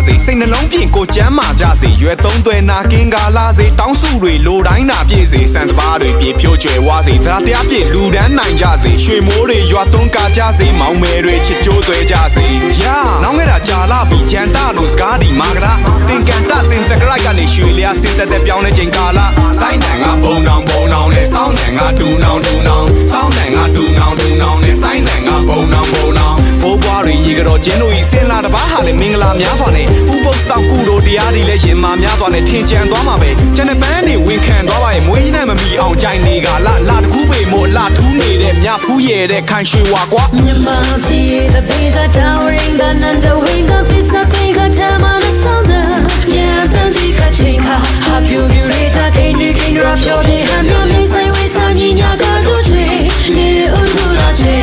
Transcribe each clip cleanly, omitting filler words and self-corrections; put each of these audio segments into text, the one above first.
စေစိတ်နှလုံးပြင်ကိုကျမ်းမာကြစေရွယ်သုံးသွဲနာကင်းကားလာစေတောင်းစုတွေလိုတိုင်းနာပြည့်စေစံစပါးတွေပြေဖြိုးကျွယ်ဝစေတရားတရားပြည့်လူဒန်းနိုင်ကြစေရွှေမိုးတွေရွာသွန်းကားကြစေမောင်မယ်တွေချစ်ကြိုးသွဲကြစေယာနောင်ငယ်တာကြာလာပြီဂျန်တာလို့စကားဒီမာကရာတင်ကန်တာတင်တကရိုက်ကနေရွှေလျာစင်တက်ပြောင်းနေချိန်ကာလာစိုင်းတန်ကဘုံနောင်နဲ့စောင်းတန်ကဒူနောင်စောင်းတန်ကဒူနောင်နဲ့စိုင်းတန်ကဘုံနောင်ဘိုးဘွားတွေရေကြောကျင်းတို့ဤစင်လာတပားဟာလေမင်္ဂလာများစွာနဲ့ဥပုပ်ဆောင်ကုတို့တရားတွေလည်းရင်မာများစွာနဲ့ထင်ကြံသွားမှာပဲကျန်တဲ့ပန်းတွေဝင်ခံသွားပါရဲ့မွေးကြီးနဲ့မမီအောင်ကြိုင်နေကလာတကူပေမို့လာထူးနေတဲ့မြဖူးရဲတဲ့ခိုင်ရွှေဝါကွာမြန်မာပြည် the pizza towering the under wing the pizza thing got time on the sound yeah then the catching ha beauty race again drinking rap your day ham me say we sang nya ga jo chwe ne udula che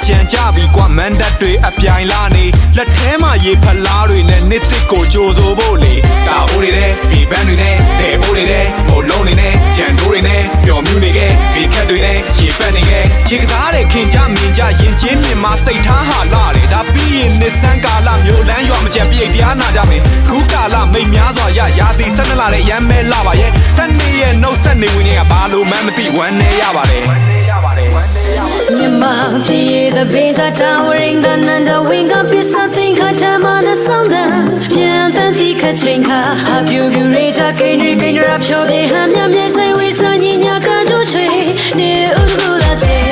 ကြံကြပြီကွာမန်တက်တွေအပြိုင်လာနေလက်ထဲမှာရေဖလားတွေနဲ့နှစ်တစ်ကိုကြိုးစိုးဖို့လေတာအိုးတွေနဲ့ဒီဘန်းတွေနဲ့တဲအိုးတွေနဲ့ဟိုလုံးတွေနဲ့ကြံတိုးတွေနဲ့ပျော်မြူးနေခဲ့ဒီခက်တွေနဲ့ရေပက်နေခဲ့ရေကစားတဲ့ခင်ကြမင်ကြရင်ချင်းမြင်မစိတ်ထားဟာလာတယ်ဒါပြီးရင်နှစ်ဆန်းကာလမျိုးလန်းရွာမကြံပြိတ်တရားနာကြမယ်ခုကာလမိတ်များစွာရာသီ12လနဲ့ရမ်းမဲလာပါရဲ့တနေ့ရဲ့နှုတ်ဆက်နေဝင်တွေကဘာလို့မှမသိဝမ်းနေရပါတယ်မြန်မာပြည် the pizza towering the under wing up is something got time on the soundပြန်တန်တီခချင်းခါအပြူပြူရေးချကိန်းရပ်ဖြောပြေဟမ်းမြမြsay we sang nya ga jo chwe ne udula che